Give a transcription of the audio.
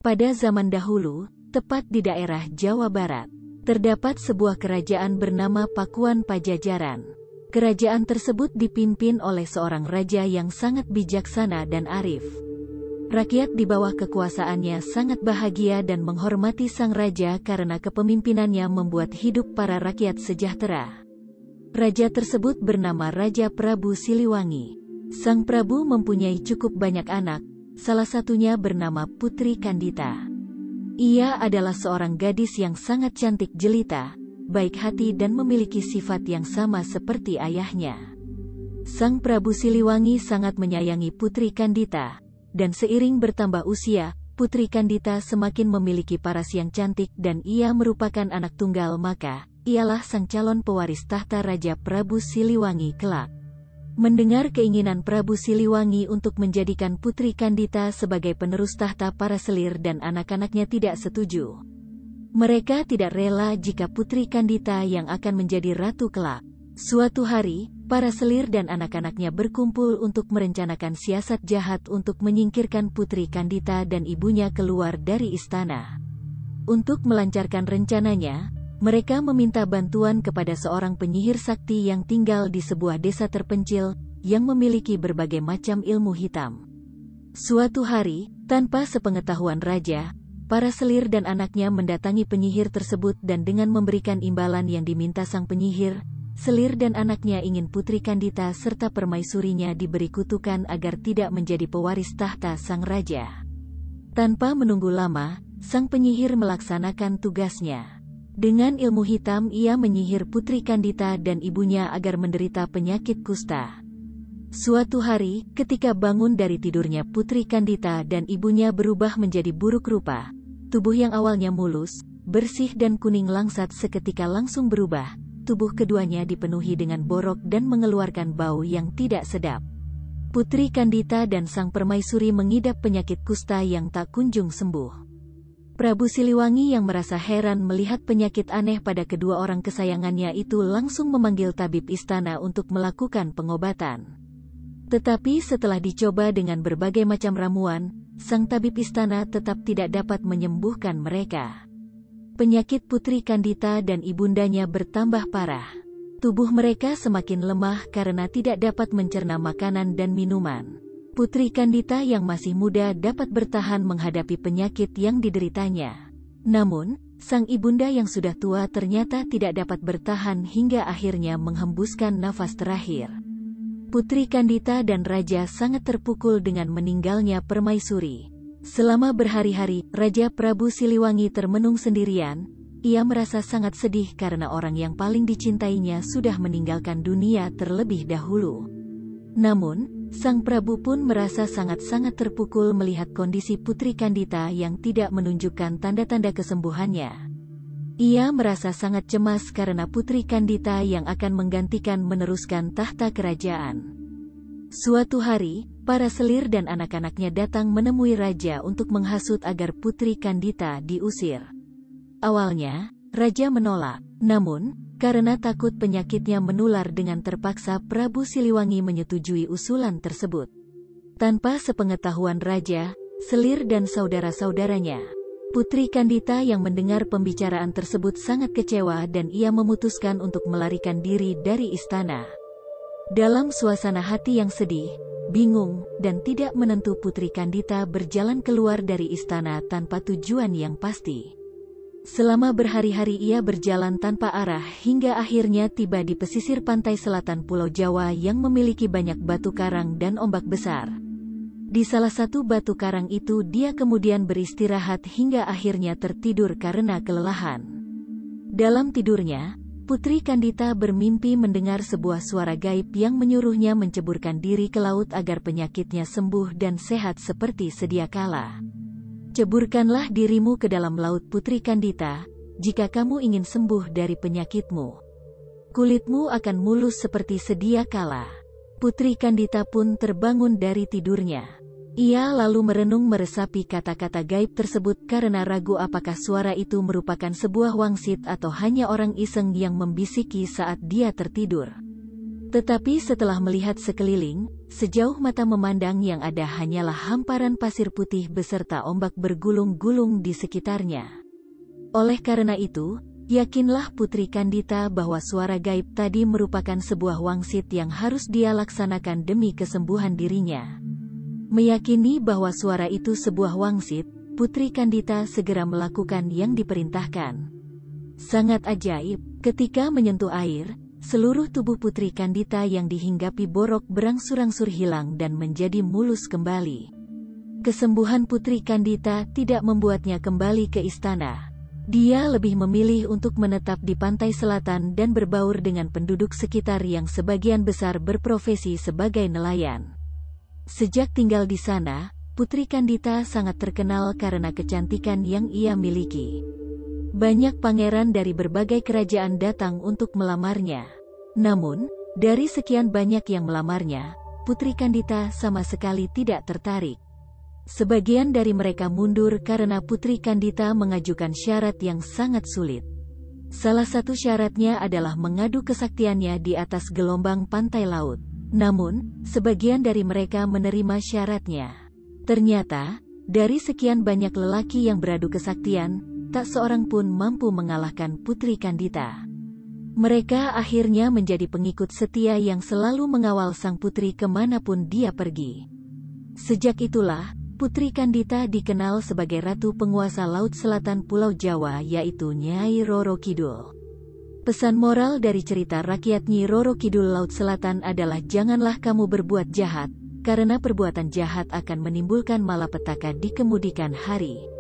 Pada zaman dahulu, tepat di daerah Jawa Barat, terdapat sebuah kerajaan bernama Pakuan Pajajaran. Kerajaan tersebut dipimpin oleh seorang raja yang sangat bijaksana dan arif. Rakyat di bawah kekuasaannya sangat bahagia dan menghormati sang raja karena kepemimpinannya membuat hidup para rakyat sejahtera. Raja tersebut bernama Raja Prabu Siliwangi. Sang Prabu mempunyai cukup banyak anak, salah satunya bernama Putri Kandita. Ia adalah seorang gadis yang sangat cantik jelita, baik hati dan memiliki sifat yang sama seperti ayahnya. Sang Prabu Siliwangi sangat menyayangi Putri Kandita, dan seiring bertambah usia, Putri Kandita semakin memiliki paras yang cantik dan ia merupakan anak tunggal, maka ialah sang calon pewaris tahta Raja Prabu Siliwangi kelak. Mendengar keinginan Prabu Siliwangi untuk menjadikan Putri Kandita sebagai penerus tahta, para selir dan anak-anaknya tidak setuju. Mereka tidak rela jika Putri Kandita yang akan menjadi ratu kelak. Suatu hari, para selir dan anak-anaknya berkumpul untuk merencanakan siasat jahat untuk menyingkirkan Putri Kandita dan ibunya keluar dari istana. Untuk melancarkan rencananya, mereka meminta bantuan kepada seorang penyihir sakti yang tinggal di sebuah desa terpencil, yang memiliki berbagai macam ilmu hitam. Suatu hari, tanpa sepengetahuan raja, para selir dan anaknya mendatangi penyihir tersebut dan dengan memberikan imbalan yang diminta sang penyihir, selir dan anaknya ingin Putri Kandita serta permaisurinya diberi kutukan agar tidak menjadi pewaris tahta sang raja. Tanpa menunggu lama, sang penyihir melaksanakan tugasnya. Dengan ilmu hitam ia menyihir Putri Kandita dan ibunya agar menderita penyakit kusta. Suatu hari, ketika bangun dari tidurnya, Putri Kandita dan ibunya berubah menjadi buruk rupa. Tubuh yang awalnya mulus, bersih dan kuning langsat seketika langsung berubah. Tubuh keduanya dipenuhi dengan borok dan mengeluarkan bau yang tidak sedap. Putri Kandita dan sang permaisuri mengidap penyakit kusta yang tak kunjung sembuh. Prabu Siliwangi yang merasa heran melihat penyakit aneh pada kedua orang kesayangannya itu langsung memanggil tabib istana untuk melakukan pengobatan. Tetapi setelah dicoba dengan berbagai macam ramuan, sang tabib istana tetap tidak dapat menyembuhkan mereka. Penyakit Putri Kandita dan ibundanya bertambah parah. Tubuh mereka semakin lemah karena tidak dapat mencerna makanan dan minuman. Putri Kandita yang masih muda dapat bertahan menghadapi penyakit yang dideritanya. Namun, sang ibunda yang sudah tua ternyata tidak dapat bertahan hingga akhirnya menghembuskan nafas terakhir. Putri Kandita dan Raja sangat terpukul dengan meninggalnya permaisuri. Selama berhari-hari, Raja Prabu Siliwangi termenung sendirian. Ia merasa sangat sedih karena orang yang paling dicintainya sudah meninggalkan dunia terlebih dahulu. Namun, sang Prabu pun merasa sangat-sangat terpukul melihat kondisi Putri Kandita yang tidak menunjukkan tanda-tanda kesembuhannya. Ia merasa sangat cemas karena Putri Kandita yang akan menggantikan meneruskan tahta kerajaan. Suatu hari, para selir dan anak-anaknya datang menemui raja untuk menghasut agar Putri Kandita diusir. Awalnya, raja menolak, namun karena takut penyakitnya menular dengan terpaksa Prabu Siliwangi menyetujui usulan tersebut. Tanpa sepengetahuan raja, selir dan saudara-saudaranya, Putri Kandita yang mendengar pembicaraan tersebut sangat kecewa dan ia memutuskan untuk melarikan diri dari istana. Dalam suasana hati yang sedih, bingung, dan tidak menentu, Putri Kandita berjalan keluar dari istana tanpa tujuan yang pasti. Selama berhari-hari ia berjalan tanpa arah hingga akhirnya tiba di pesisir pantai selatan Pulau Jawa yang memiliki banyak batu karang dan ombak besar. Di salah satu batu karang itu dia kemudian beristirahat hingga akhirnya tertidur karena kelelahan. Dalam tidurnya, Putri Kandita bermimpi mendengar sebuah suara gaib yang menyuruhnya menceburkan diri ke laut agar penyakitnya sembuh dan sehat seperti sedia kala. Ceburkanlah dirimu ke dalam laut, Putri Kandita, jika kamu ingin sembuh dari penyakitmu. Kulitmu akan mulus seperti sedia kala. Putri Kandita pun terbangun dari tidurnya. Ia lalu merenung meresapi kata-kata gaib tersebut karena ragu apakah suara itu merupakan sebuah wangsit atau hanya orang iseng yang membisiki saat dia tertidur. Tetapi setelah melihat sekeliling, sejauh mata memandang yang ada hanyalah hamparan pasir putih beserta ombak bergulung-gulung di sekitarnya. Oleh karena itu, yakinlah Putri Kandita bahwa suara gaib tadi merupakan sebuah wangsit yang harus dia laksanakan demi kesembuhan dirinya. Meyakini bahwa suara itu sebuah wangsit, Putri Kandita segera melakukan yang diperintahkan. Sangat ajaib, ketika menyentuh air, seluruh tubuh Putri Kandita yang dihinggapi borok berangsur-angsur hilang dan menjadi mulus kembali. Kesembuhan Putri Kandita tidak membuatnya kembali ke istana. Dia lebih memilih untuk menetap di pantai selatan dan berbaur dengan penduduk sekitar yang sebagian besar berprofesi sebagai nelayan. Sejak tinggal di sana, Putri Kandita sangat terkenal karena kecantikan yang ia miliki. Banyak pangeran dari berbagai kerajaan datang untuk melamarnya. Namun, dari sekian banyak yang melamarnya, Putri Kandita sama sekali tidak tertarik. Sebagian dari mereka mundur karena Putri Kandita mengajukan syarat yang sangat sulit. Salah satu syaratnya adalah mengadu kesaktiannya di atas gelombang pantai laut. Namun, sebagian dari mereka menerima syaratnya. Ternyata, dari sekian banyak lelaki yang beradu kesaktian, tak seorang pun mampu mengalahkan Putri Kandita. Mereka akhirnya menjadi pengikut setia yang selalu mengawal sang putri kemanapun dia pergi. Sejak itulah, Putri Kandita dikenal sebagai Ratu Penguasa Laut Selatan Pulau Jawa, yaitu Nyai Roro Kidul. Pesan moral dari cerita rakyat Nyi Roro Kidul Laut Selatan adalah janganlah kamu berbuat jahat, karena perbuatan jahat akan menimbulkan malapetaka di kemudian hari.